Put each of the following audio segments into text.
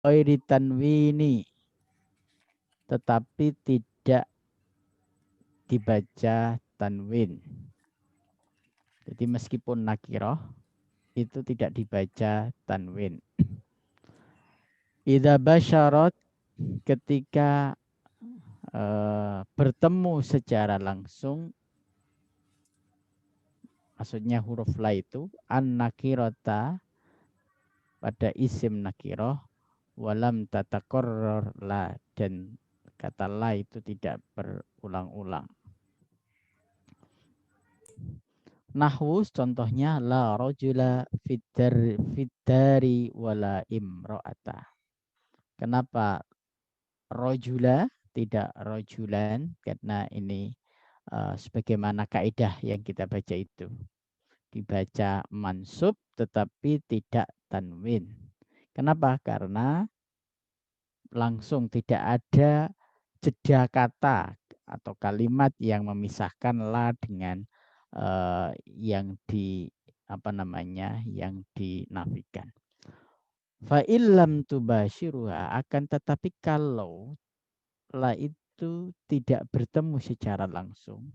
ghairi tanwini, tetapi tidak dibaca tanwin. Jadi meskipun nakiroh itu tidak dibaca tanwin. Idza basyarat, ketika bertemu secara langsung, maksudnya huruf la itu an nakirota pada isim nakiroh, walam tatakorror la, dan kata la itu tidak berulang-ulang. Nahwu contohnya la rojula fiddari wala imro'ata. Kenapa rojula tidak rojulan? Karena ini sebagaimana kaidah yang kita baca itu. Dibaca mansub tetapi tidak tanwin. Kenapa? Karena langsung tidak ada jeda kata atau kalimat yang memisahkan la dengan yang yang dinafikan. Fa illam tubashiruha, akan tetapi kalau la itu tidak bertemu secara langsung,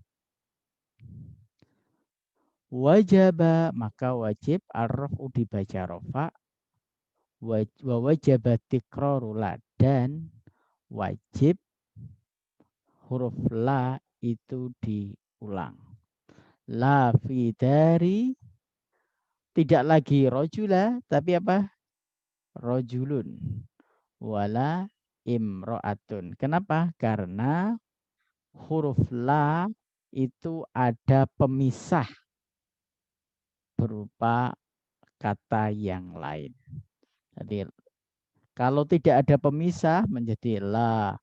wajaba, maka wajib arrafu dibaca rofa, wa wajaba tikraru la, dan wajib huruf la itu diulang. La fi dari, tidak lagi rojula, tapi apa? Rojulun. Wala imro'atun. Kenapa? Karena huruf la itu ada pemisah berupa kata yang lain. Jadi kalau tidak ada pemisah menjadi la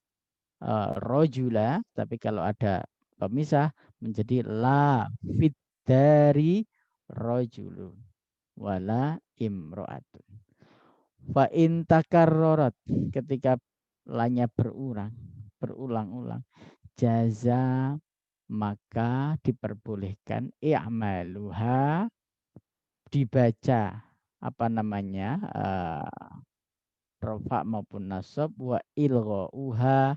rojula, tapi kalau ada pemisah menjadi la fit dari rojulun wala imro'atun. Fa in takarrorat, ketika lanya berulang-ulang, jaza, maka diperbolehkan i'maluha, dibaca rofa maupun nasab, wa ilghauha,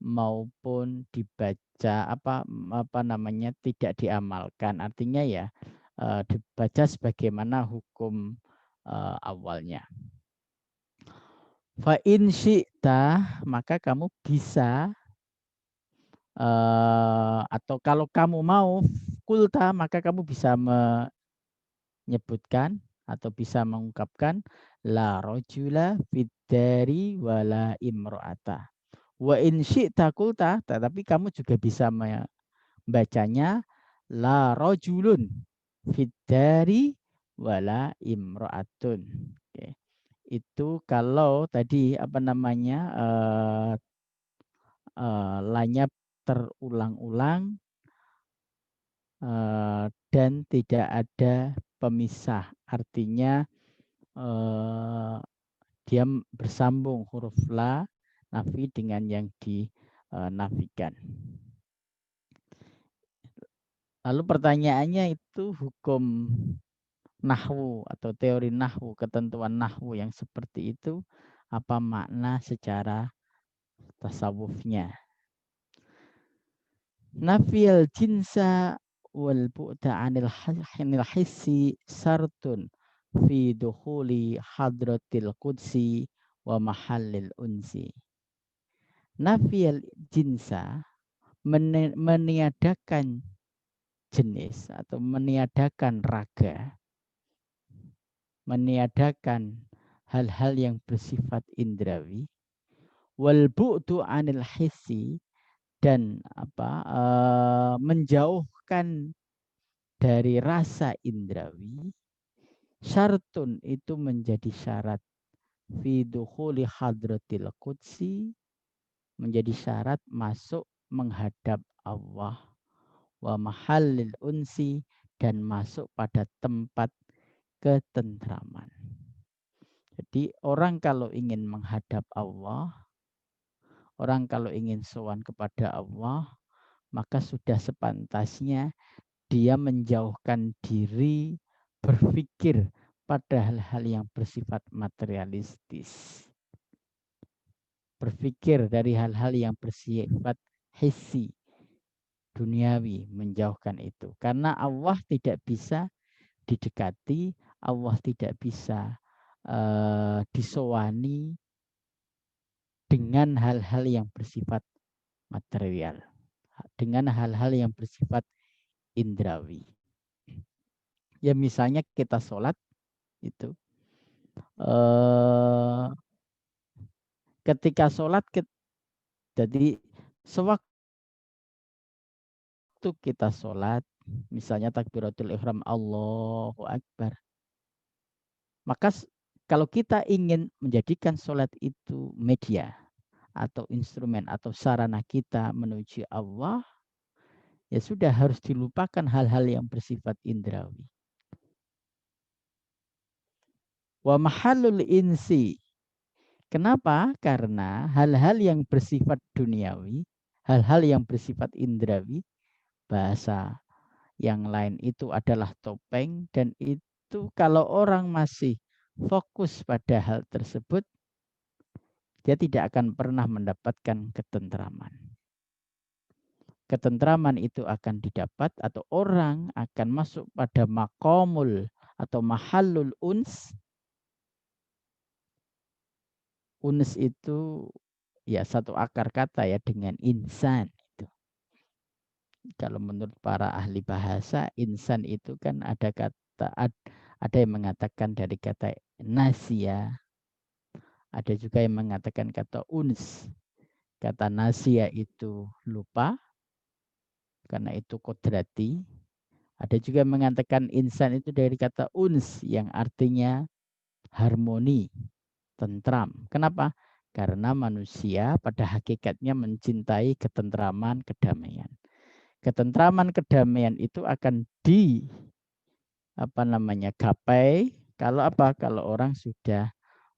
maupun dibaca tidak diamalkan. Artinya ya dibaca sebagaimana hukum awalnya. Fa in syi'ta, maka kamu bisa atau kalau kamu mau kulta, maka kamu bisa menyebutkan atau bisa mengungkapkan la rojula fiddari wala imro'ata. Wa in syi'ta kulta, tetapi kamu juga bisa membacanya la rojulun fiddari wala imro'atun. Oke. Itu kalau tadi lanya terulang-ulang dan tidak ada pemisah. Artinya dia bersambung huruf la nafi dengan yang dinafikan. Lalu pertanyaannya itu hukum nahwu atau teori nahwu, ketentuan nahwu yang seperti itu, apa makna secara tasawufnya? Nafiyal jinsa wal bu'da anil hissi sartun fi dukhuli hadratil qudsi wa mahallil unsi. Nafiyal jinsa, meniadakan jenis atau meniadakan raga, meniadakan hal-hal yang bersifat indrawi, wal bu'du anil hissi, dan menjauhkan dari rasa indrawi, syartun, itu menjadi syarat, fi dukhuli hadratil qudsi, menjadi syarat masuk menghadap Allah, wa mahallil unsi, dan masuk pada tempat ketentraman. Jadi orang kalau ingin menghadap Allah, orang kalau ingin sowan kepada Allah, maka sudah sepantasnya dia menjauhkan diri berpikir pada hal-hal yang bersifat materialistis. berpikir dari hal-hal yang bersifat hissi, duniawi, menjauhkan itu. Karena Allah tidak bisa didekati, Allah tidak bisa disowani dengan hal-hal yang bersifat material, dengan hal-hal yang bersifat indrawi. Ya misalnya kita sholat itu, ketika sholat, jadi sewaktu kita sholat, misalnya takbiratul ihram Allahu Akbar, maka kalau kita ingin menjadikan sholat itu media atau instrumen atau sarana kita menuju Allah, ya sudah harus dilupakan hal-hal yang bersifat indrawi. Wa mahallul insi. Kenapa? Karena hal-hal yang bersifat duniawi, hal-hal yang bersifat indrawi, bahasa yang lain itu adalah topeng, dan itu kalau orang masih fokus pada hal tersebut, dia tidak akan pernah mendapatkan ketentraman. Ketentraman itu akan didapat atau orang akan masuk pada maqamul atau mahallul uns. Uns itu ya satu akar kata ya dengan insan. Kalau menurut para ahli bahasa, insan itu kan ada kata, ada yang mengatakan dari kata nasia, ada juga yang mengatakan kata uns. Kata nasia itu lupa, karena itu kodrati. Ada juga yang mengatakan insan itu dari kata uns yang artinya harmoni, tentram. Kenapa? Karena manusia pada hakikatnya mencintai ketentraman, kedamaian. Ketentraman, kedamaian itu akan gapai kalau apa? Kalau orang sudah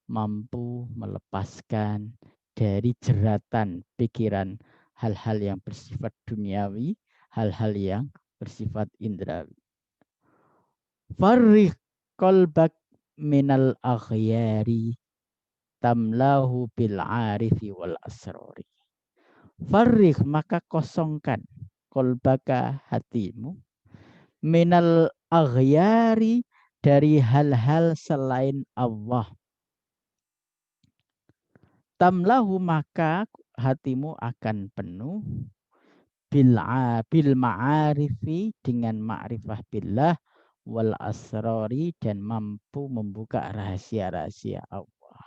mampu melepaskan dari jeratan pikiran hal-hal yang bersifat duniawi, hal-hal yang bersifat indrawi. Farriq qalbak minal aghyari tamlahu bil arifi wal asrori. Farriq, maka kosongkan qalbaka, hatimu, minal aghyari, dari hal-hal selain Allah. Tamlahu, maka hatimu akan penuh bil ma'arifi, dengan ma'rifah billah, wal asrori, dan mampu membuka rahasia-rahasia Allah.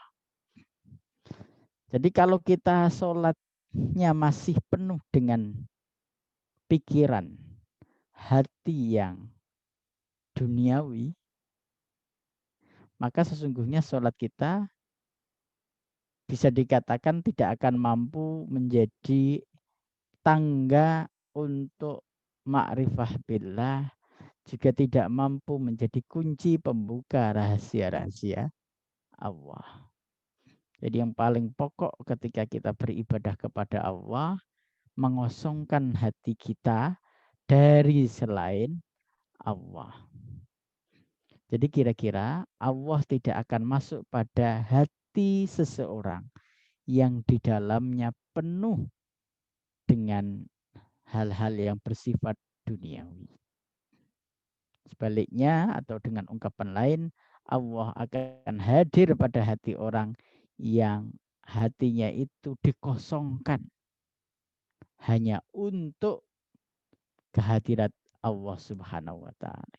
Jadi kalau kita sholatnya masih penuh dengan pikiran, hati yang duniawi, maka sesungguhnya sholat kita bisa dikatakan tidak akan mampu menjadi tangga untuk ma'rifah billah, juga tidak mampu menjadi kunci pembuka rahasia-rahasia Allah. Jadi yang paling pokok ketika kita beribadah kepada Allah, mengosongkan hati kita dari selain Allah. Jadi kira-kira Allah tidak akan masuk pada hati seseorang yang di dalamnya penuh dengan hal-hal yang bersifat duniawi. Sebaliknya atau dengan ungkapan lain, Allah akan hadir pada hati orang yang hatinya itu dikosongkan hanya untuk kehadirat Allah Subhanahu wa taala.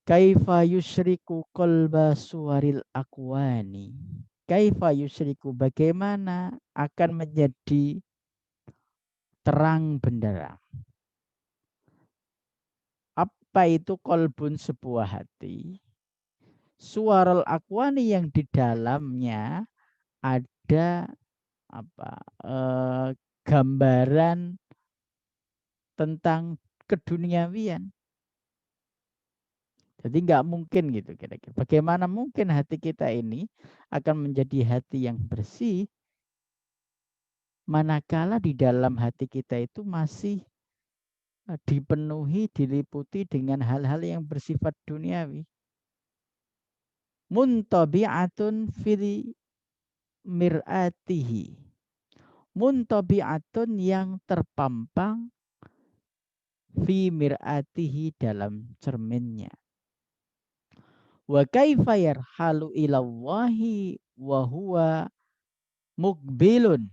Kaifa yusyriku qalba suwaril akwani. Kaifa yusyriku, bagaimana akan menjadi terang benderang. Apa itu kolbun, sebuah hati. Suwaril akwani, yang di dalamnya ada gambaran tentang keduniawian. Jadi nggak mungkin gitu kira-kira. Bagaimana mungkin hati kita ini akan menjadi hati yang bersih manakala di dalam hati kita itu masih dipenuhi, diliputi dengan hal-hal yang bersifat duniawi. Muntabi'atun fil mir'atihi. Muntabi'atun yang terpampang fi mir'atihi dalam cerminnya. Wa kaifa yarhalu ilallahi wa huwa mukbilun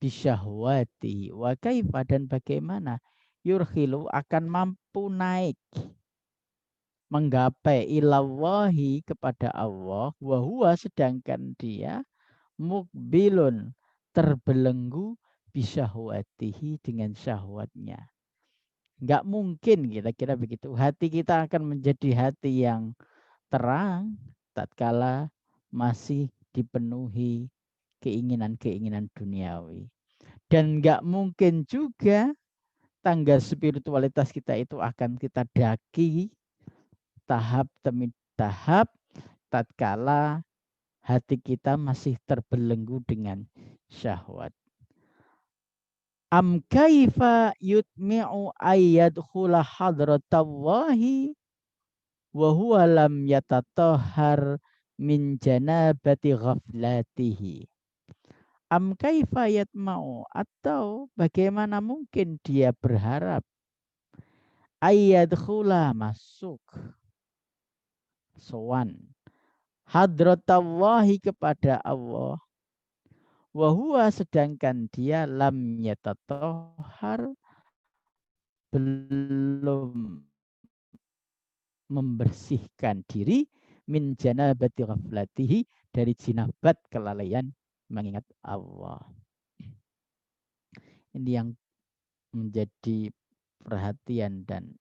bisyahwati. Wa kaifa dan bagaimana yurhilu akan mampu naik menggapai ilallahi kepada Allah wa huwa sedangkan dia mukbilun terbelenggu bisyahwatihi dengan syahwatnya. Enggak mungkin kira-kira begitu. Hati kita akan menjadi hati yang terang tatkala masih dipenuhi keinginan-keinginan duniawi. Dan enggak mungkin juga tangga spiritualitas kita itu akan kita daki tahap demi tahap tatkala hati kita masih terbelenggu dengan syahwat. Am kaifa yutmi'u ayyadkhula hadratallahi wa huwa lam yatatahhar min janabati ghaflatihi. Am kaifa yatma'u atau bagaimana mungkin dia berharap ayyadkhula masuk sowan hadratallahi kepada Allah wa huwa sedangkan dia lam yatatahhar belum membersihkan diri min janabati ghaflatihi dari jinabat kelalaian mengingat Allah. Ini yang menjadi perhatian dan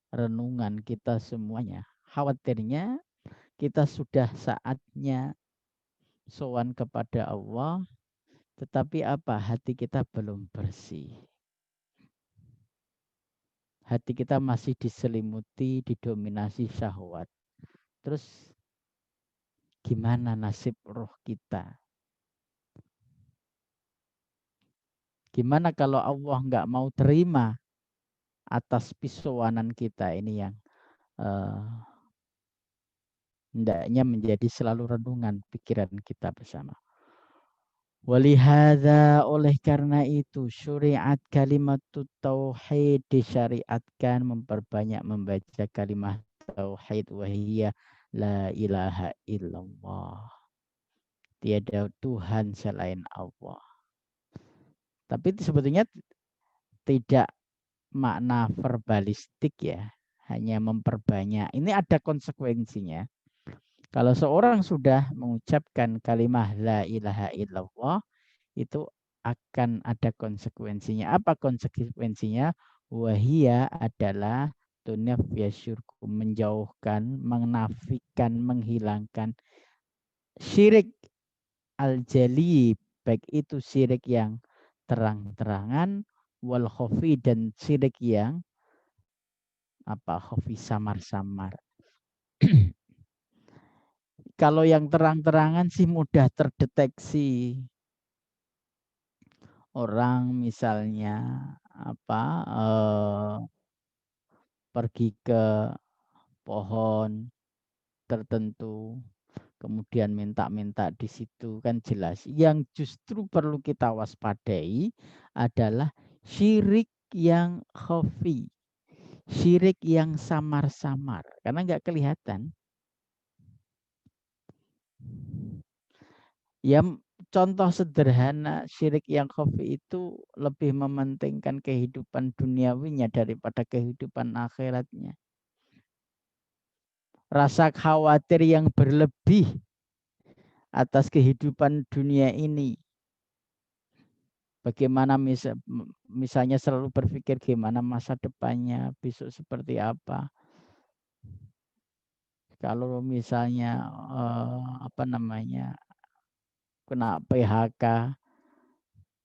renungan kita semuanya. Khawatirnya kita sudah saatnya sowan kepada Allah, tetapi hati kita belum bersih. Hati kita masih diselimuti, didominasi syahwat. Terus gimana nasib roh kita? Gimana kalau Allah nggak mau terima atas pisowanan kita ini yang hendaknya menjadi selalu renungan pikiran kita bersama. Walihada oleh karena itu syuriat kalimat tauhid disyariatkan memperbanyak membaca kalimat tauhid wahiyya la ilaha illallah. Tiada Tuhan selain Allah. Tapi itu sebetulnya tidak makna verbalistik ya, hanya memperbanyak. Ini ada konsekuensinya. Kalau seorang sudah mengucapkan kalimat la ilaha illallah, itu akan ada konsekuensinya. Apa konsekuensinya? Wahia adalah tunafyasyurku, menjauhkan, menafikan, menghilangkan syirik al-jali, baik itu syirik yang terang-terangan, wal khofi dan syirik yang khofi samar-samar. Kalau yang terang-terangan sih mudah terdeteksi. Orang misalnya pergi ke pohon tertentu, kemudian minta-minta di situ, kan jelas. Yang justru perlu kita waspadai adalah syirik yang khafi, syirik yang samar-samar, karena nggak kelihatan. Ya, contoh sederhana syirik yang khafi itu lebih mementingkan kehidupan duniawinya daripada kehidupan akhiratnya. Rasa khawatir yang berlebih atas kehidupan dunia ini. Bagaimana misalnya selalu berpikir gimana masa depannya, besok seperti apa. Kalau misalnya kena PHK,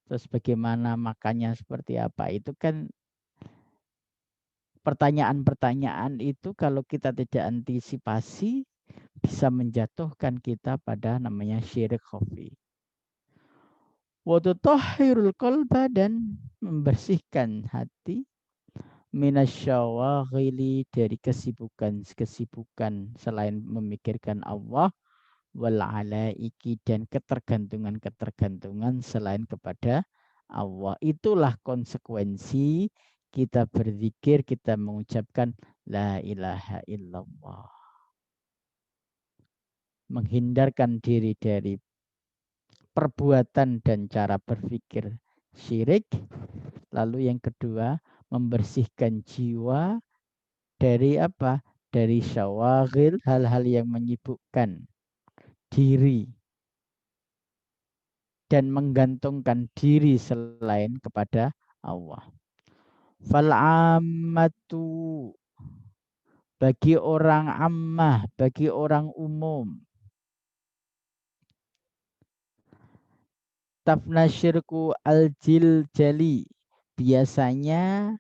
terus bagaimana makannya seperti apa, itu kan pertanyaan-pertanyaan itu kalau kita tidak antisipasi bisa menjatuhkan kita pada namanya syirik khafi. Wa tutahhirul qalba dan membersihkan hati, minasyawaghili dari kesibukan-kesibukan selain memikirkan Allah wal alaiki dan ketergantungan-ketergantungan selain kepada Allah. Itulah konsekuensi kita berzikir, kita mengucapkan la ilaha illallah. Menghindarkan diri dari perbuatan dan cara berpikir syirik. Lalu yang kedua, membersihkan jiwa dari apa? Dari syawagil, hal-hal yang menyibukkan diri dan menggantungkan diri selain kepada Allah. Fal'ammatu bagi orang ammah, bagi orang umum. Tafna syirku al-jiljali. Biasanya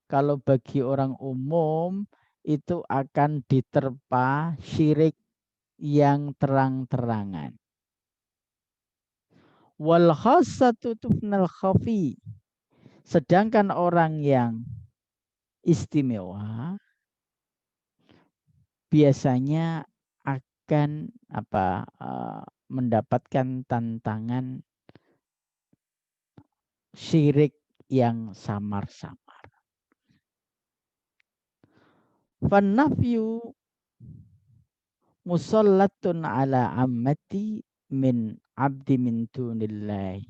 kalau bagi orang umum itu akan diterpa syirik yang terang-terangan. Wal khassatu tufnal khafi. Sedangkan orang yang istimewa biasanya akan mendapatkan tantangan syirik yang samar-samar. Fannafyu musallatun ala ammati min abdi min dunillahi.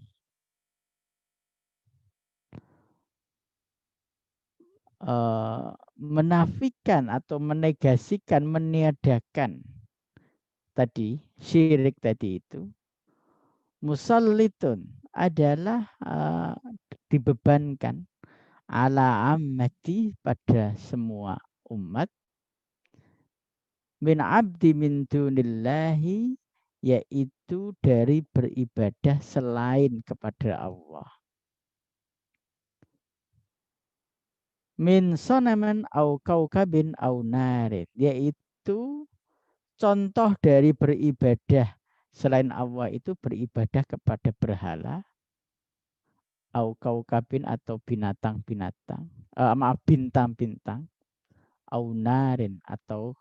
Menafikan atau menegasikan, meniadakan tadi, syirik tadi itu, musallitun adalah dibebankan ala ammati pada semua umat min abdi min dunillahi yaitu dari beribadah selain kepada Allah. Min sonaman au kaukabin au narin yaitu contoh dari beribadah selain Allah itu beribadah kepada berhala au kaukabin atau binatang-binatang, maaf bintang-bintang, au narin atau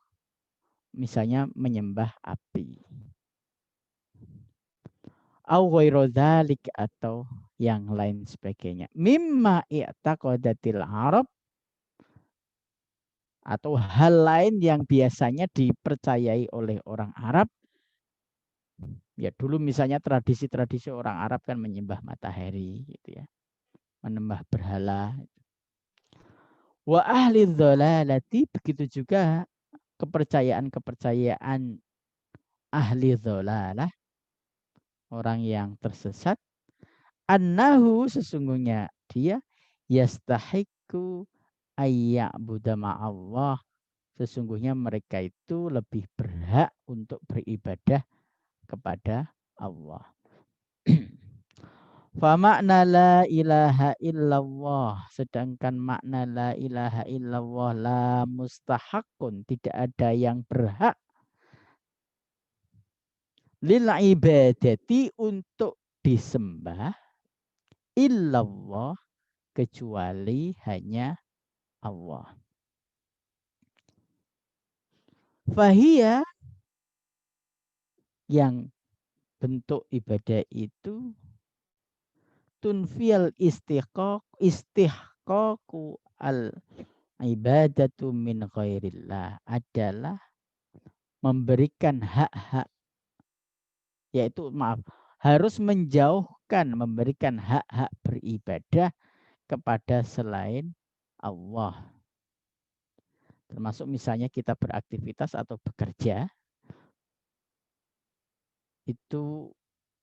misalnya menyembah api. Au ghairu dzalik atau yang lain sebagainya. Mimma i'taqadatil Arab atau hal lain yang biasanya dipercayai oleh orang Arab. Ya dulu misalnya tradisi-tradisi orang Arab kan menyembah matahari gitu ya. Menyembah berhala. Wa ahli dhalalati begitu juga kepercayaan-kepercayaan ahli dhalalah, orang yang tersesat, annahu sesungguhnya dia yastahiqu ayya'budu ma'allah, sesungguhnya mereka itu lebih berhak untuk beribadah kepada Allah. Fa makna la ilaha illallah, sedangkan makna la ilaha illallah la mustahakun, tidak ada yang berhak lil ibadati untuk disembah illallah kecuali hanya Allah. Fahia yang bentuk ibadah itu tunfil istihqaqu al ibadatu min ghairillah adalah memberikan hak-hak, yaitu harus menjauhkan memberikan hak-hak beribadah kepada selain Allah. Termasuk misalnya kita beraktivitas atau bekerja itu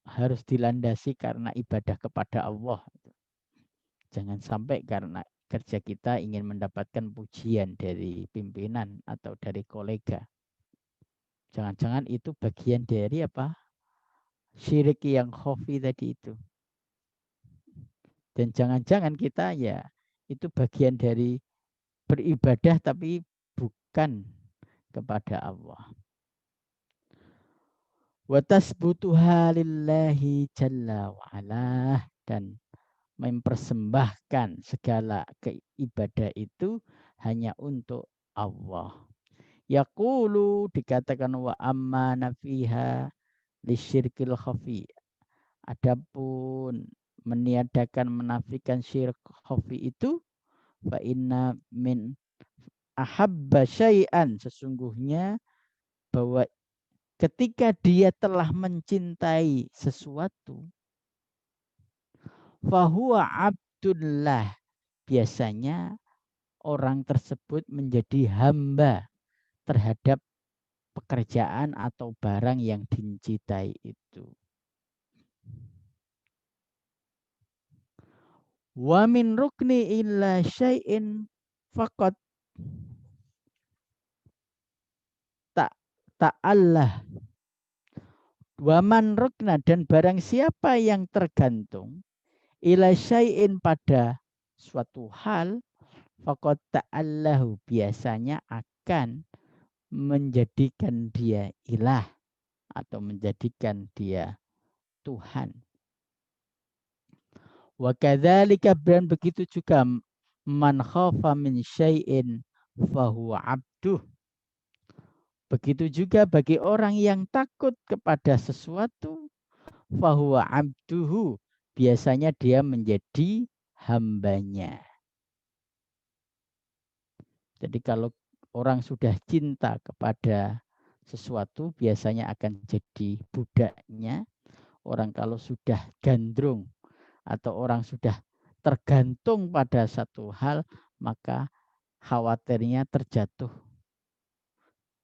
harus dilandasi karena ibadah kepada Allah. Jangan sampai karena kerja kita ingin mendapatkan pujian dari pimpinan atau dari kolega. Jangan-jangan itu bagian dari apa? Syirik yang khafi tadi itu. Dan jangan-jangan kita ya itu bagian dari beribadah tapi bukan kepada Allah. Wa tasbutuha lillahi jalla wa ala, dan mempersembahkan segala ibadah itu hanya untuk Allah. Yaqulu dikatakan wa amma nafiha lisyirkil khafi. Adapun meniadakan menafikan syirik khafi itu fa inna min ahabba syai'an, sesungguhnya bahwa ketika dia telah mencintai sesuatu fahuwa abdullah, biasanya orang tersebut menjadi hamba terhadap pekerjaan atau barang yang dicintai itu. Wa min rukni illa syai'in faqat ta'allah. Wa man rukna, dan barang siapa yang tergantung ila syai'in pada suatu hal faqad ta'allahu, biasanya akan menjadikan dia ilah atau menjadikan dia Tuhan. Wa kadzalika, dan begitu juga man khafa min syai'in fahuwa abduh. Begitu juga bagi orang yang takut kepada sesuatu fahuwa abduhu, biasanya dia menjadi hambanya. Jadi kalau orang sudah cinta kepada sesuatu biasanya akan jadi budaknya. Orang kalau sudah gandrung atau orang sudah tergantung pada satu hal, maka khawatirnya terjatuh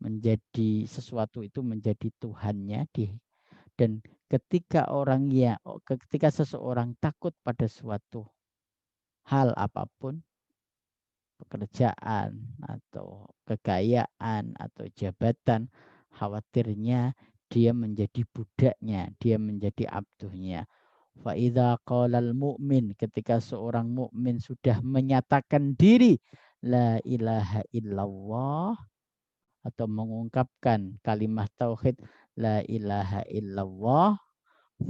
menjadi sesuatu itu menjadi Tuhannya. Dan ketika seseorang takut pada suatu hal apapun, pekerjaan atau kekayaan atau jabatan, khawatirnya dia menjadi budaknya, dia menjadi abduhnya. Fa idza qalal mu'min, ketika seorang mukmin sudah menyatakan diri la ilaha illallah atau mengungkapkan kalimat tauhid la ilaha illallah,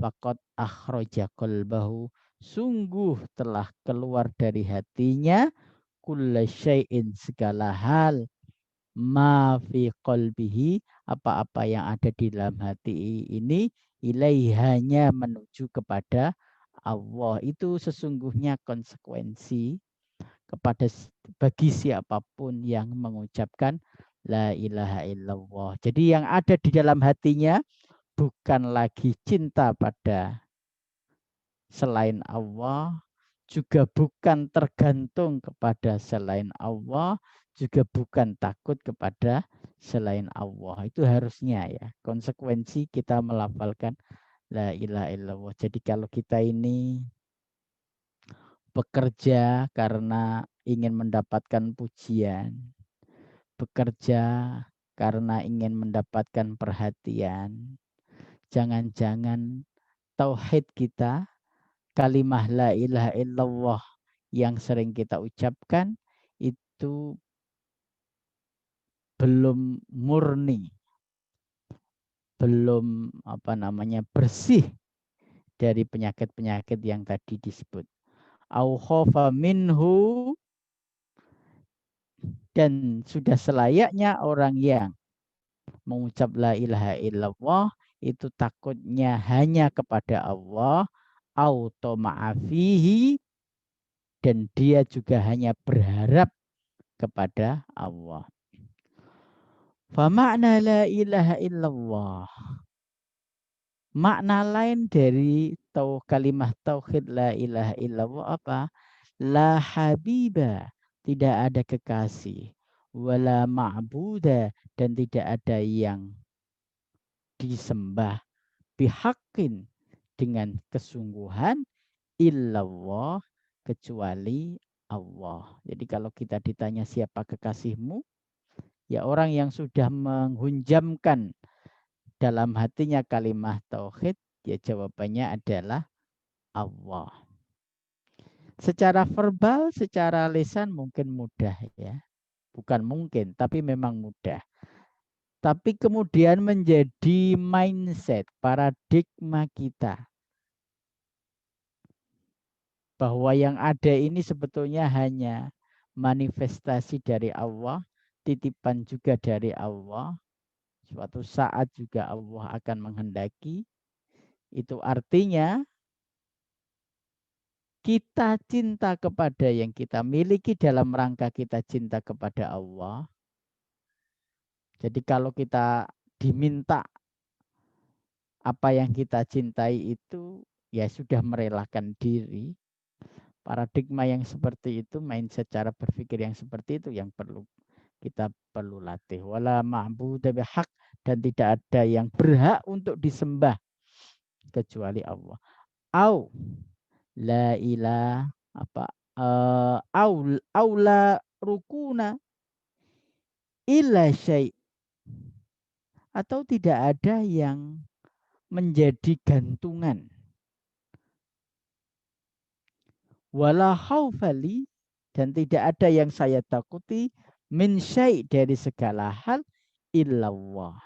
faqad akhraja qalbahu, sungguh telah keluar dari hatinya kulla syai'in, segala hal, ma fi qalbihi, apa-apa yang ada di dalam hati ini, ilaihanya menuju kepada Allah. Itu sesungguhnya konsekuensi kepada bagi siapapun yang mengucapkan la ilaha illallah. Jadi yang ada di dalam hatinya bukan lagi cinta pada selain Allah, juga bukan tergantung kepada selain Allah, juga bukan takut kepada selain Allah. Itu harusnya ya, konsekuensi kita melafalkan la ilaha illallah. Jadi kalau kita ini bekerja karena ingin mendapatkan pujian, bekerja karena ingin mendapatkan perhatian, jangan-jangan tauhid kita, kalimah la ilaha illallah yang sering kita ucapkan itu belum murni, belum bersih dari penyakit-penyakit yang tadi disebut. Au khofa minhu, dan sudah selayaknya orang yang mengucap la ilaha illallah itu takutnya hanya kepada Allah, auto ma'afihi, dan dia juga hanya berharap kepada Allah. Famakna la ilaha illallah, makna lain dari kalimat tauhid la ilaha illallah apa? La habiba, tidak ada kekasih. Wala ma'buda, dan tidak ada yang disembah bihaqqin, dengan kesungguhan, illallah, kecuali Allah. Jadi kalau kita ditanya siapa kekasihmu, ya orang yang sudah menghunjamkan dalam hatinya kalimat tauhid, ya jawabannya adalah Allah. Secara verbal, secara lisan mungkin mudah ya. Bukan mungkin, tapi memang mudah. Tapi kemudian menjadi mindset, paradigma kita. bahwa yang ada ini sebetulnya hanya manifestasi dari Allah, titipan juga dari Allah. Suatu saat juga Allah akan menghendaki. Itu artinya kita cinta kepada yang kita miliki dalam rangka kita cinta kepada Allah. Jadi kalau kita diminta apa yang kita cintai itu, ya sudah merelakan diri. Paradigma yang seperti itu, mindset cara berpikir yang seperti itu yang kita perlu latih. Wala ma'budu bihaq, dan tidak ada yang berhak untuk disembah kecuali Allah. Au la ilah apa au la rukuna illa syai', atau tidak ada yang menjadi gantungan. Wala khaufali, dan tidak ada yang saya takuti min syai' dari segala hal illallah.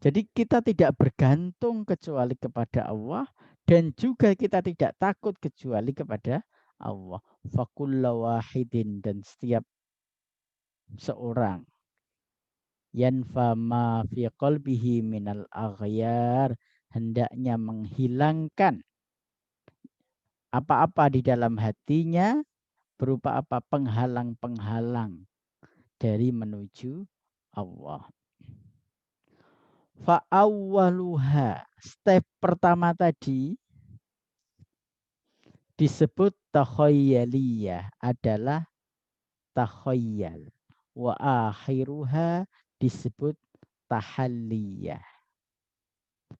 Jadi kita tidak bergantung kecuali kepada Allah, dan juga kita tidak takut kecuali kepada Allah. Fakullu wahidin, dan setiap seorang yanfa ma fi qalbihi minal aghyar, hendaknya menghilangkan apa-apa di dalam hatinya berupa apa, penghalang-penghalang dari menuju Allah. Fa'awwaluha, step pertama tadi disebut takhayyaliyah, adalah takhayyal. Wa akhiruha disebut tahalliyah.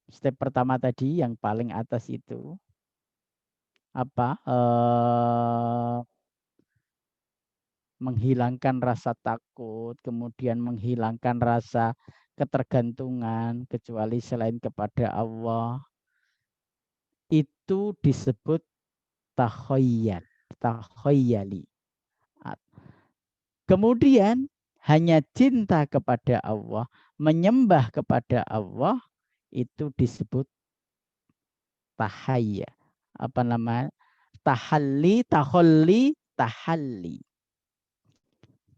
Step pertama tadi yang paling atas itu apa? Menghilangkan rasa takut, kemudian menghilangkan rasa ketergantungan kecuali selain kepada Allah. Itu disebut takhayyal, takhayyali. Kemudian hanya cinta kepada Allah, menyembah kepada Allah, itu disebut tahayya. Apa namanya? Tahalli, tahalli, tahalli.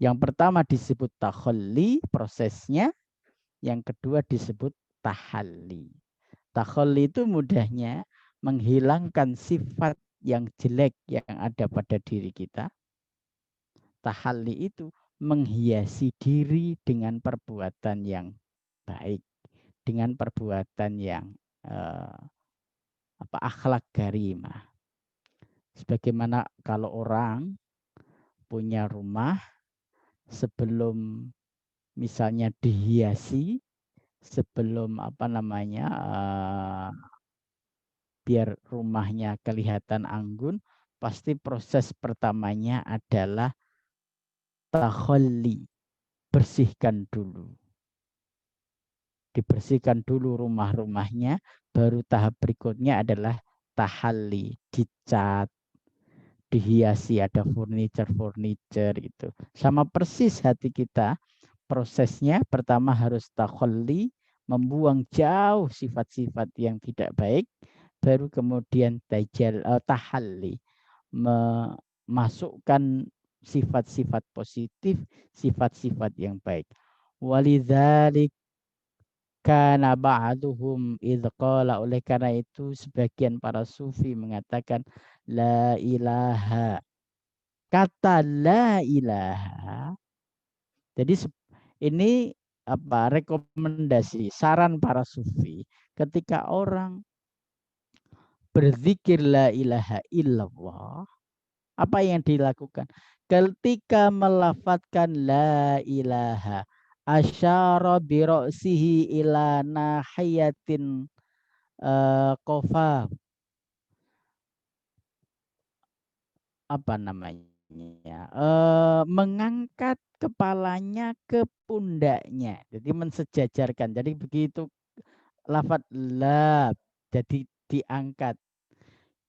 Yang pertama disebut takhalli, prosesnya. Yang kedua disebut tahalli. Takhalli itu mudahnya menghilangkan sifat yang jelek yang ada pada diri kita. Tahalli itu menghiasi diri dengan perbuatan yang baik, dengan perbuatan yang akhlak karimah. Sebagaimana kalau orang punya rumah, sebelum misalnya dihiasi, sebelum biar rumahnya kelihatan anggun, pasti proses pertamanya adalah takhalli, bersihkan dulu. Dibersihkan dulu rumah-rumahnya, baru tahap berikutnya adalah tahalli, dicat, dihiasi, ada furniture itu. Sama persis hati kita, prosesnya pertama harus takhalli, membuang jauh sifat-sifat yang tidak baik, baru kemudian tahalli, memasukkan sifat-sifat positif, sifat-sifat yang baik. Walidzalik kana ba'duhum idh qala, oleh karena itu sebagian para sufi mengatakan la ilaha. Kata la ilaha. Jadi ini rekomendasi, saran para sufi ketika orang berzikir la ilaha illallah, apa yang dilakukan? Ketika melafadzkan la ilaha, asyara bi ra'sihi ila nahiyatin qafa, apa namanya? Mengangkat kepalanya ke pundaknya. Jadi mensejajarkan. Jadi begitu lafadz la, jadi diangkat.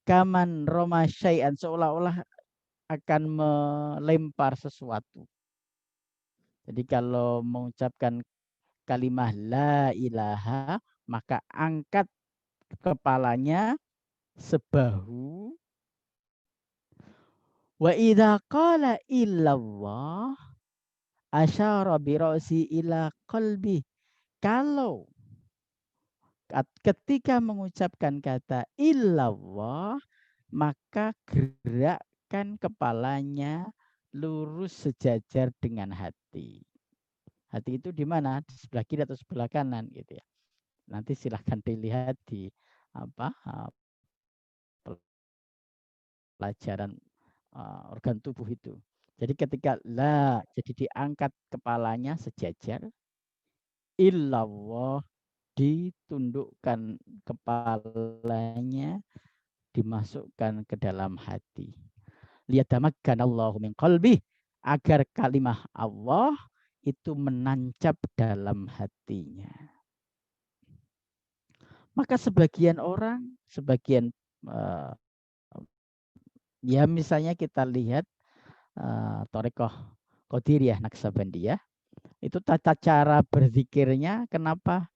Kaman roma syai'an, seolah-olah akan melempar sesuatu. Jadi kalau mengucapkan kalimah la ilaha, maka angkat kepalanya sebahu. Wa idza qala illallah asyara bi ra'si ila qalbi. Kalau ketika mengucapkan kata illallah, maka gerakkan kepalanya lurus sejajar dengan hati. Hati itu di mana? Di sebelah kiri atau sebelah kanan gitu ya. Nanti silahkan dilihat di apa pelajaran organ tubuh itu. Jadi ketika la, jadi diangkat kepalanya sejajar, illallah ditundukkan kepalanya, dimasukkan ke dalam hati. Liyatamakkan Allahu min qalbih, agar kalimah Allah itu menancap dalam hatinya. Maka sebagian orang, sebagian ya misalnya kita lihat Thariqah Qadiriyah Naksabandiyah, itu tata cara berzikirnya kenapa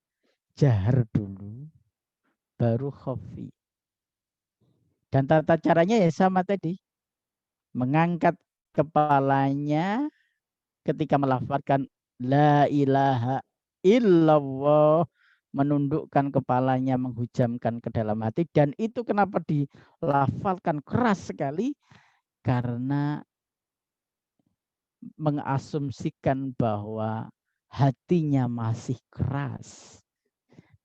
jahar dulu baru khafi. Dan tata caranya ya sama tadi, mengangkat kepalanya ketika melafalkan la ilaha illallah, menundukkan kepalanya, menghujamkan ke dalam hati. Dan itu kenapa dilafalkan keras sekali? Karena mengasumsikan bahwa hatinya masih keras.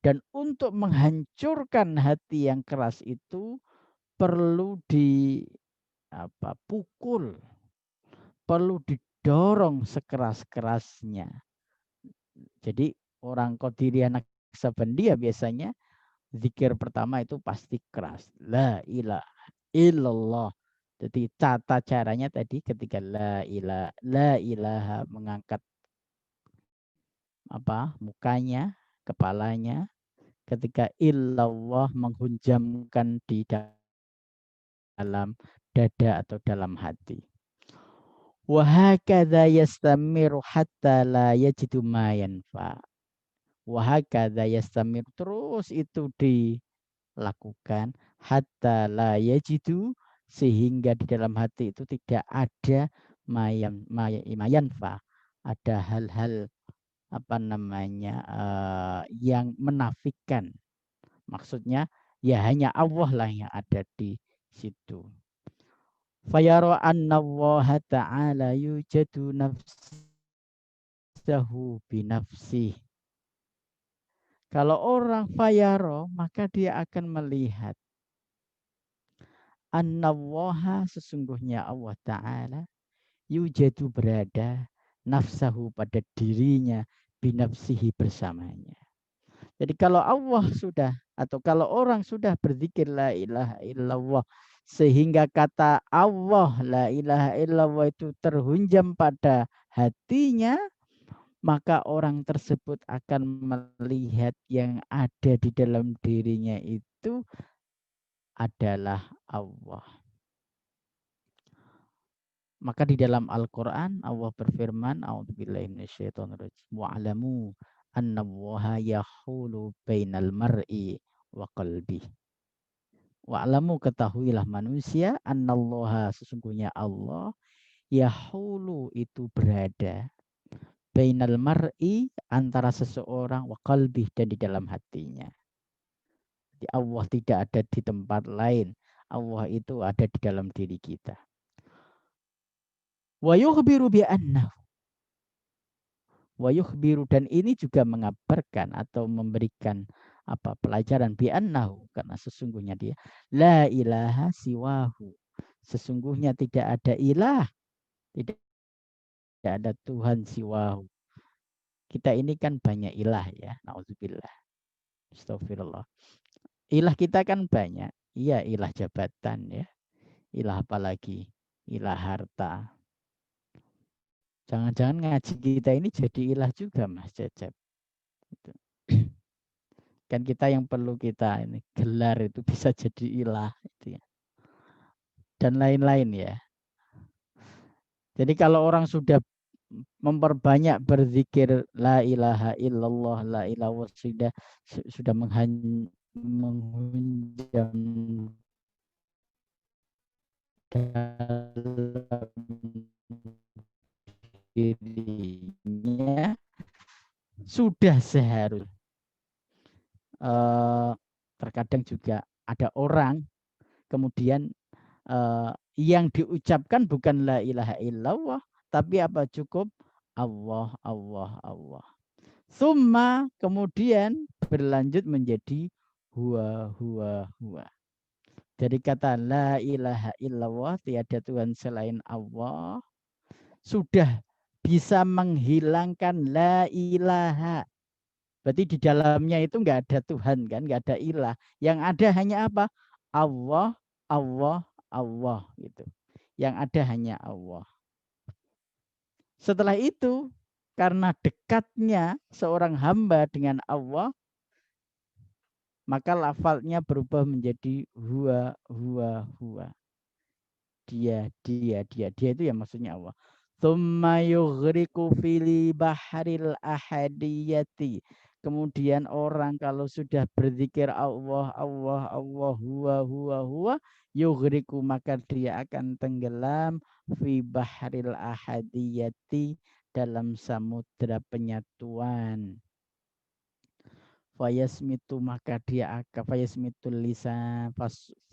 Dan untuk menghancurkan hati yang keras itu perlu dipukul, perlu didorong sekeras-kerasnya. Jadi orang Qadiriyah Naksabandiyah biasanya zikir pertama itu pasti keras. La ilaha illallah. Jadi tata caranya tadi ketika la ilaha mengangkat mukanya, kepalanya, ketika illallah menghunjamkan di dalam dada atau dalam hati. Wa hakadha yastamiru hatta la yajidu ma yanfa. Wa hakadha yastamir, terus itu dilakukan hatta la yajidu, sehingga di dalam hati itu tidak ada mayanfa, ada hal-hal yang menafikan. Maksudnya ya hanya Allah lah yang ada di situ. Fayara anna Allah ta'ala yujadu nafsahu binafsih. Kalau orang fayaro, maka dia akan melihat anna Allah, sesungguhnya Allah Ta'ala yujadu berada nafsahu pada dirinya binafsihi bersamanya. Jadi kalau Allah sudah, atau kalau orang sudah berzikir la ilaha illallah, sehingga kata Allah la ilaha illallah itu terhunjam pada hatinya, maka orang tersebut akan melihat yang ada di dalam dirinya itu adalah Allah. Maka di dalam Al-Quran Allah berfirman, a'udzubillahi minasyaitonirrajim, wa'lamu annallaha yahulu bainal mar'i wa qalbi. Wa'lamu, ketahuilah manusia, annallaha, sesungguhnya Allah, yahulu itu berada, bainal mar'i, antara seseorang, wa qalbi, dan di dalam hatinya. Jadi Allah tidak ada di tempat lain. Allah itu ada di dalam diri kita. Wa yukhbiru bi annahu, wa yukhbiru, dan ini juga mengabarkan atau memberikan pelajaran bi annahu, karena sesungguhnya dia la ilaha siwahu, sesungguhnya tidak ada ilah, tidak ada Tuhan siwahu. Kita ini kan banyak ilah ya, naudzubillah, astagfirullah. Ilah kita kan banyak. Iya, ilah jabatan ya, ilah apalagi, ilah harta. Jangan-jangan ngaji kita ini jadi ilah juga, Mas Cecep. Gitu. Kan kita yang perlu kita ini gelar itu bisa jadi ilah itu ya. Dan lain-lain ya. Jadi kalau orang sudah memperbanyak berzikir la ilaha illallah, la ilaha sudah menghunjam dalam dirinya sudah seharusnya. Terkadang juga ada orang kemudian yang diucapkan bukan la ilaha illallah, tapi apa cukup Allah, Allah, Allah. Summa kemudian berlanjut menjadi huwa, huwa, huwa. Dari kata la ilaha illallah, tiada Tuhan selain Allah, sudah bisa menghilangkan la ilaha. Berarti di dalamnya itu enggak ada Tuhan kan, enggak ada ilah. Yang ada hanya apa? Allah, Allah, Allah gitu. Yang ada hanya Allah. Setelah itu, karena dekatnya seorang hamba dengan Allah, maka lafalnya berubah menjadi huwa, huwa, huwa. Dia, dia, dia. Dia itu ya maksudnya Allah. Tsumma yughriqu fil bahril ahadiyati. Kemudian orang kalau sudah berzikir Allah, Allah, Allah, huwa, huwa, huwa, yughriqu maka dia akan tenggelam fi bahril ahadiyati dalam samudra penyatuan. Fayasmitu maka dia akan fayasmitul lisan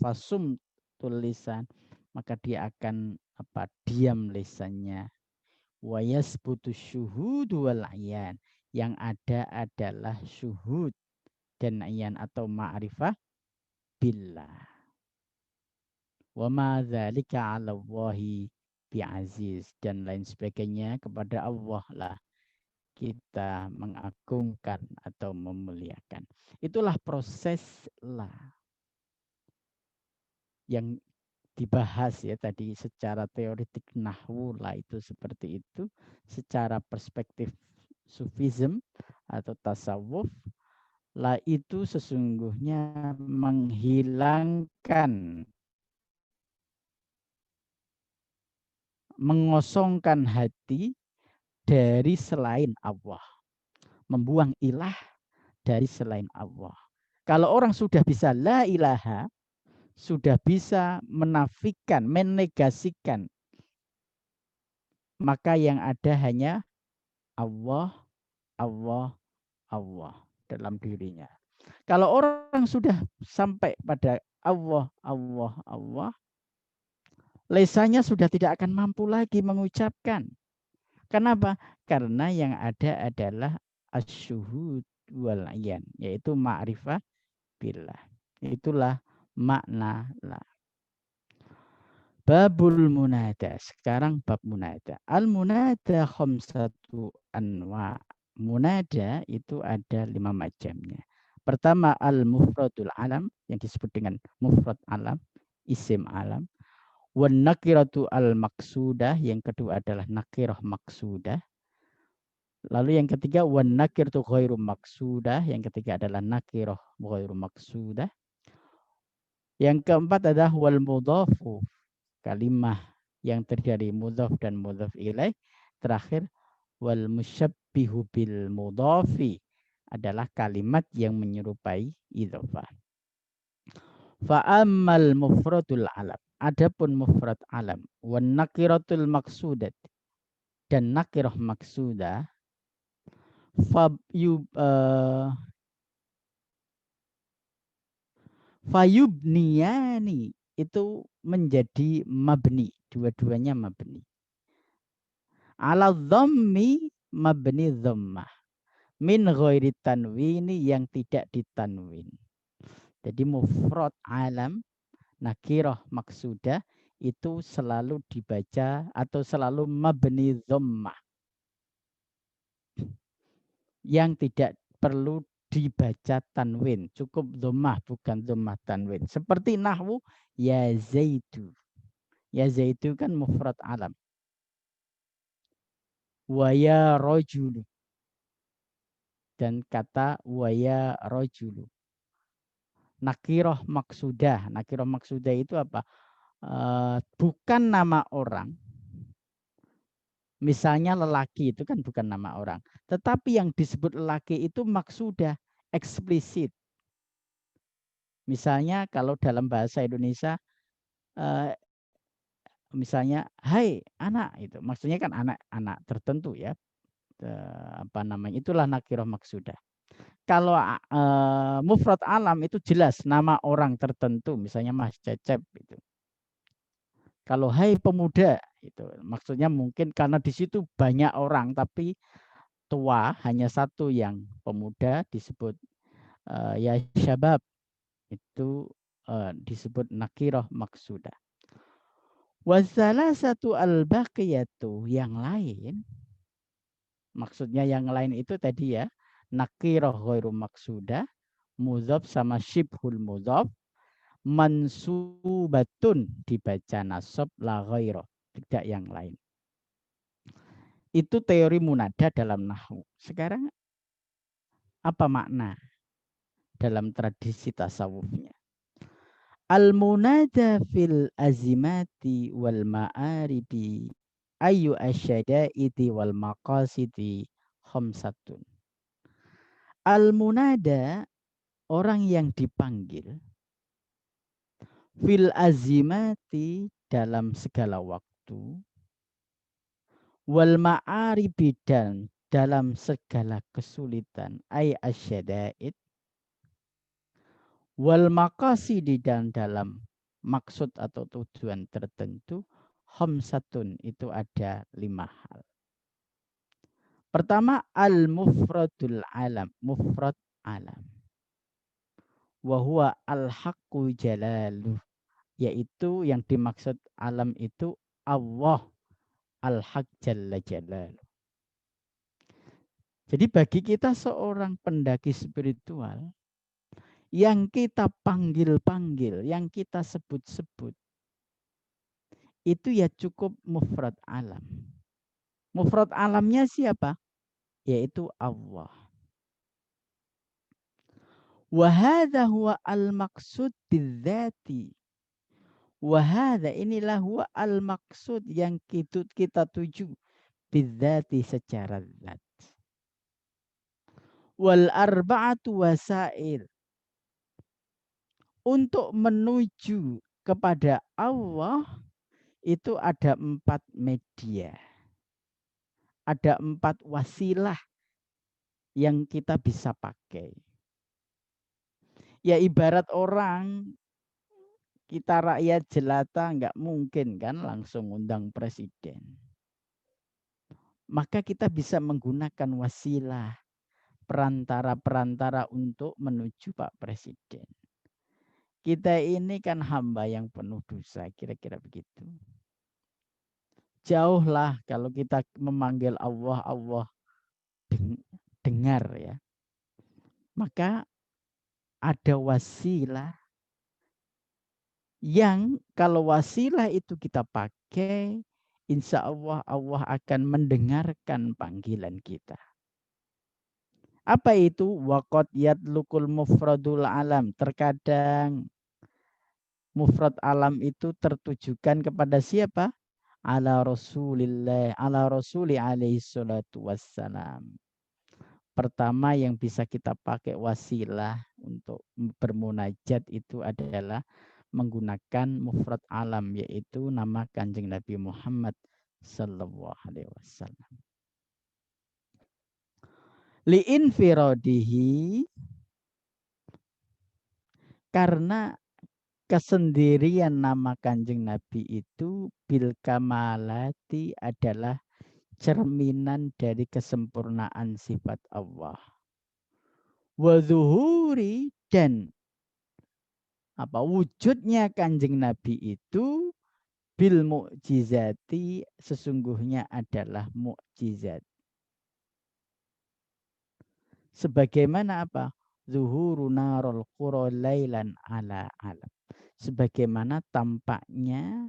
fasum tulisan maka dia akan apa diam lisannya. Wayasbutu syuhudu wal ayan, yang ada adalah syuhud dan ayan atau ma'rifah billah. Wa ma dzalika 'ala Allahi bi'aziz, dan lain sebagainya kepada Allah lah kita mengagungkan atau memuliakan. Itulah proses lah yang dibahas ya tadi secara teoretik nahwu lah itu seperti itu, secara perspektif sufism atau tasawuf lah itu sesungguhnya menghilangkan, mengosongkan hati dari selain Allah, membuang ilah dari selain Allah. Kalau orang sudah bisa la ilaha, sudah bisa menafikan, menegasikan, maka yang ada hanya Allah, Allah, Allah dalam dirinya. Kalau orang sudah sampai pada Allah, Allah, Allah, lesanya sudah tidak akan mampu lagi mengucapkan. Kenapa? Karena yang ada adalah asyuhud wal ayan, yaitu ma'rifah billah. Itulah makna la. Babul munada. Sekarang bab munada. Al munada khamsatu anwa. Munada itu ada 5 macamnya. Pertama al mufradul alam yang disebut dengan mufrad alam, isim alam. Wan nakiratu al maksudah, yang kedua adalah nakirah maksudah. Lalu yang ketiga wan nakiratu ghairu maksudah, yang ketiga adalah nakirah ghairu maksudah. Yang keempat adalah wal mudhafu, kalimah yang terdiri mudhaf dan mudhaf ilaih. Terakhir wal musyabbihu bil mudhafi adalah kalimat yang menyerupai idhofah. Fa ammal mufradul alam, adapun mufrad alam, wan nakiratul maksudat dan nakirah maksudah, fayubniyani itu menjadi mabni, dua-duanya mabni. Ala dhammi mabni dhammah. Min ghairi tanwini, yang tidak ditanwin. Jadi mufrad alam, nakirah maksudah itu selalu dibaca atau selalu mabni dhammah. Yang tidak perlu dibaca tanwin, cukup dhammah bukan dhammah tanwin. Seperti nahwu ya zaitu. Ya zaitu kan mufrad alam. Wa ya rajulu, dan kata waya rojulu. Nakirah maksudah. Nakirah maksudah itu apa? Bukan nama orang. Misalnya lelaki itu kan bukan nama orang. Tetapi yang disebut lelaki itu maksudah, eksplisit. Misalnya kalau dalam bahasa Indonesia, misalnya hai anak, itu maksudnya kan anak-anak tertentu ya, apa namanya, itulah nakirah maksudah. Kalau mufrad alam itu jelas nama orang tertentu, misalnya Mas Cecep itu. Kalau hai pemuda itu maksudnya mungkin karena di situ banyak orang tapi tua hanya satu yang pemuda disebut ya syabab, itu disebut nakirah maksudah. Wasalah satu al-baqiyatu, yang lain, maksudnya yang lain itu tadi ya, nakirah ghairu maksudah, mudhaf sama syibhul mudhaf, mansubatun dibaca nasab la ghairah, tidak yang lain. Itu teori munada dalam nahwu. Sekarang apa makna dalam tradisi tasawufnya? Al-munada fil azimati wal ma'aribi ayu asyadaidi wal maqasidi khamsatun. Al-munada, orang yang dipanggil, fil azimati, dalam segala waktu, wal ma'aribi, dan dalam segala kesulitan, ay asyadaid, wal maqasidi, dan dalam maksud atau tujuan tertentu, khamsatun, itu ada 5 hal. Pertama, al-mufradul alam, mufrad alam. Wahuwa al-haqqu jalaluh, yaitu yang dimaksud alam itu Allah al-haq jalla jalaluh. Jadi bagi kita seorang pendaki spiritual, yang kita panggil-panggil, yang kita sebut-sebut, itu ya cukup mufrad alam. Mufrad alamnya siapa? Yaitu Allah. Wahada huwa al-maksud bidzati. Wahada, inilah huwa al-maksud, yang kita tuju bidzati, secara zat. Wal arba'atu wasail, untuk menuju kepada Allah itu ada 4 media. Ada 4 wasilah yang kita bisa pakai. Ya ibarat orang, kita rakyat jelata nggak mungkin kan langsung undang presiden. Maka kita bisa menggunakan wasilah, perantara-perantara untuk menuju Pak Presiden. Kita ini kan hamba yang penuh dosa, kira-kira begitu. Jauhlah kalau kita memanggil Allah, Allah dengar ya. Maka ada wasilah yang kalau wasilah itu kita pakai, insya Allah Allah akan mendengarkan panggilan kita. Apa itu? Waqad yatlukul mufradul alam. Terkadang mufrad alam itu tertujukan kepada siapa? Ala Rasulillah, ala Rasuli alaihi salatu wassalam. Pertama yang bisa kita pakai wasilah untuk bermunajat itu adalah menggunakan mufrad alam, yaitu nama Kanjeng Nabi Muhammad sallallahu alaihi wasallam. Li'infiradihi, karena kesendirian nama Kanjeng Nabi itu, bil kamalati, adalah cerminan dari kesempurnaan sifat Allah. Wa zuhuri, dan wujudnya Kanjeng Nabi itu bil mu'jizati, sesungguhnya adalah mukjizat. Sebagaimana apa? Zuhuru narul qura lailan ala alam. Sebagaimana tampaknya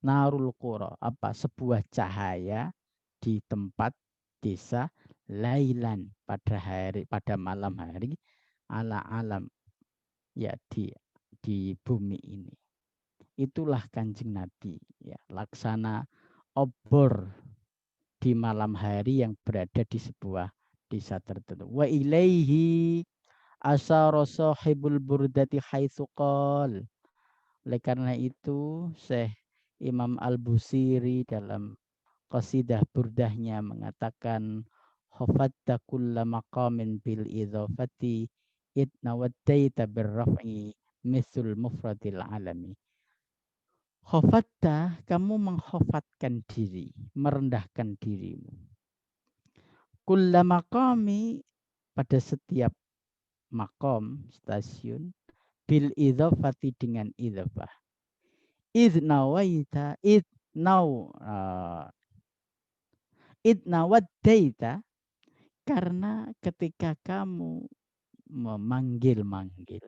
narul qura, sebuah cahaya di tempat desa, lailan, pada malam hari, ala alam, ya di bumi ini. Itulah Kanjeng Nabi, ya, laksana obor di malam hari yang berada di sebuah desa tertentu. Wa ilaihi asyara sahibul burdati haitsu qol. Oleh karena itu Syekh Imam Al-Busiri dalam qasidah burdahnya mengatakan khafatta kulla maqamin bil idhafati idna waddaita birraf'i misul mufradil alami. Khafatta, kamu mengkhafatkan diri, merendahkan dirimu. Kulla maqami, pada setiap makom, stasiun, bil idhafati dengan idhafah. Idnawaita, idnawaddaita, karena ketika kamu memanggil-manggil,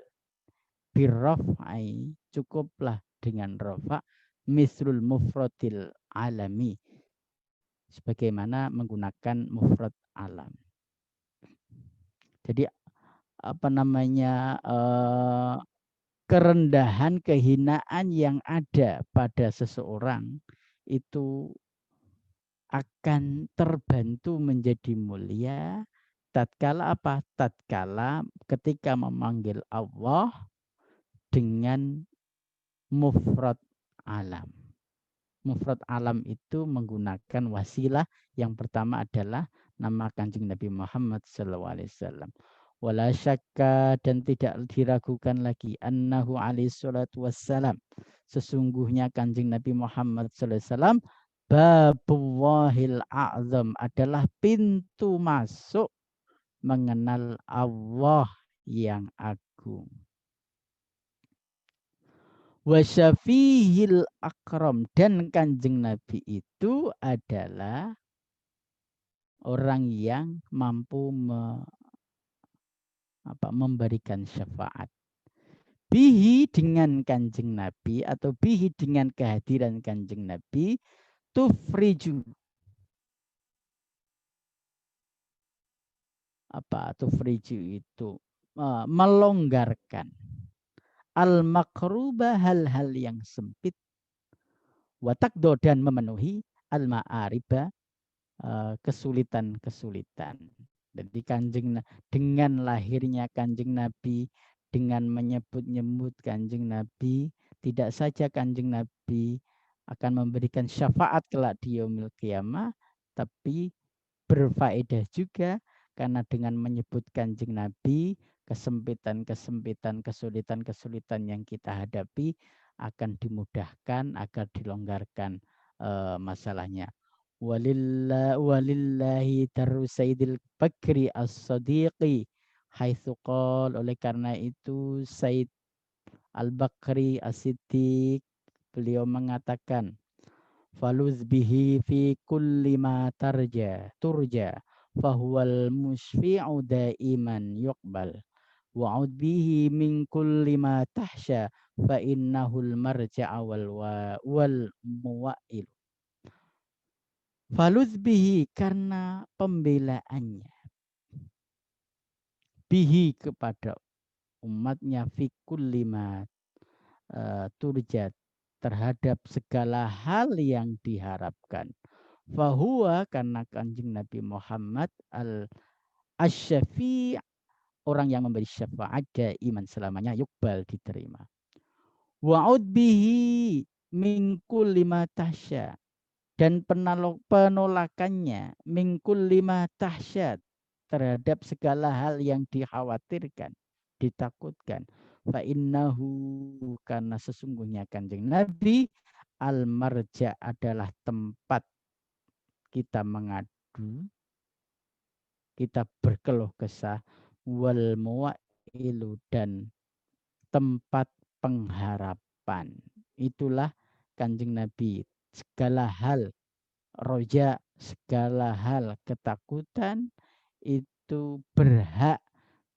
birraf'i, cukuplah dengan rafa, misrul mufradil alami, sebagaimana menggunakan mufrad alam. Jadi apa namanya, kerendahan, kehinaan yang ada pada seseorang itu akan terbantu menjadi mulia tatkala apa? Tatkala ketika memanggil Allah dengan mufrad alam. Mufrad alam itu menggunakan wasilah. Yang pertama adalah nama Kanjeng Nabi Muhammad SAW. Wala syakka, dan tidak diragukan lagi, annahu alaihi salatu wassalam, sesungguhnya Kanjeng Nabi Muhammad SAW babullahil a'zam, adalah pintu masuk mengenal Allah yang agung. Wasyafihil akram, dan Kanjeng Nabi itu adalah orang yang mampu memberikan syafaat. Bihi, dengan Kanjeng Nabi, atau bihi, dengan kehadiran Kanjeng Nabi, tufriju, tufriju itu melonggarkan al-makruba, hal-hal yang sempit, watakdo, dan memenuhi al-ma'ariba, kesulitan-kesulitan. Jadi dengan lahirnya Kanjeng Nabi, dengan menyebut-nyebut Kanjeng Nabi, tidak saja Kanjeng Nabi akan memberikan syafaat kelak di yaumil qiyamah, tapi berfaedah juga karena dengan menyebut Kanjeng Nabi, kesempitan-kesempitan, kesulitan-kesulitan yang kita hadapi akan dimudahkan, agar dilonggarkan masalahnya. Walillahi daru Sayyidil Bakri As-Sadiqi haitsu qol, oleh karena itu Sayyid Al-Bakri As-Siddiq, beliau mengatakan, faluz bihi fi kulli ma turja fahuwal musfi'u daiman yuqbal wa'ud bihi min kulli ma tahsya fa innahul marja'a wal muwa'il. Faluz bihi, karena pembelaannya, bihi, kepada umatnya, fikul lima turjat, terhadap segala hal yang diharapkan. Fahuwa, karena Kanjeng Nabi Muhammad al-asyafi', orang yang memberi syafaat, iman selamanya, yukbal, diterima. Wa'ud bihi min kulli ma tahsya, dan penolakannya mingkul lima tahsyat, terhadap segala hal yang dikhawatirkan, ditakutkan. Fa innahu, karena sesungguhnya Kanjeng Nabi, al marja, adalah tempat kita mengadu, kita berkeluh kesah, wal muwa'ilu, dan tempat pengharapan. Itulah Kanjeng Nabi. Segala hal roja, segala hal ketakutan, itu berhak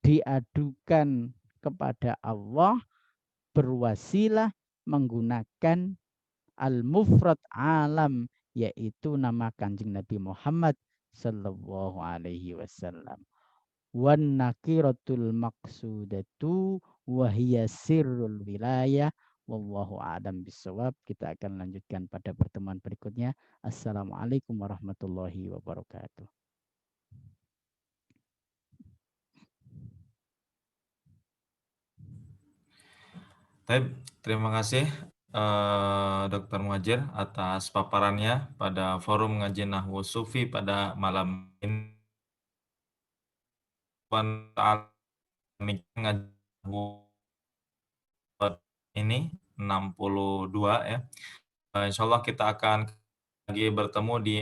diadukan kepada Allah, berwasilah menggunakan al-mufrad alam, yaitu nama Kanjeng Nabi Muhammad sallallahu alaihi wasallam. Wan nakiratul maksudatu wahiyya sirrul wilayah. Wallahu a'lam bishawab. Kita akan lanjutkan pada pertemuan berikutnya. Assalamualaikum warahmatullahi wabarakatuh. Baik, Terima kasih Dr. Muhajir atas paparannya pada forum ngaji Nahwu Sufi pada malam ini. Ngaji ini 62 ya. Insya Allah kita akan lagi bertemu di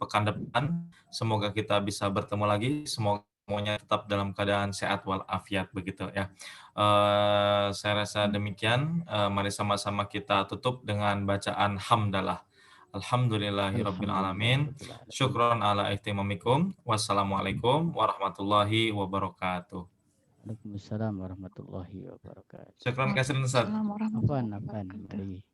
pekan depan. Semoga kita bisa bertemu lagi. Semoga semuanya tetap dalam keadaan sehat walafiat begitu ya. Saya rasa demikian. Mari sama-sama kita tutup dengan bacaan hamdalah. Alhamdulillahirabbil alamin. Alhamdulillahirabbil alamin. Syukron ala ihtimamikum. Wassalamualaikum warahmatullahi wabarakatuh. Waalaikumsalam warahmatullahi wabarakatuh. Syukron kasiran Ustaz. Waalaikumsalam warahmatullahi Afwan, wabarakatuh. mari.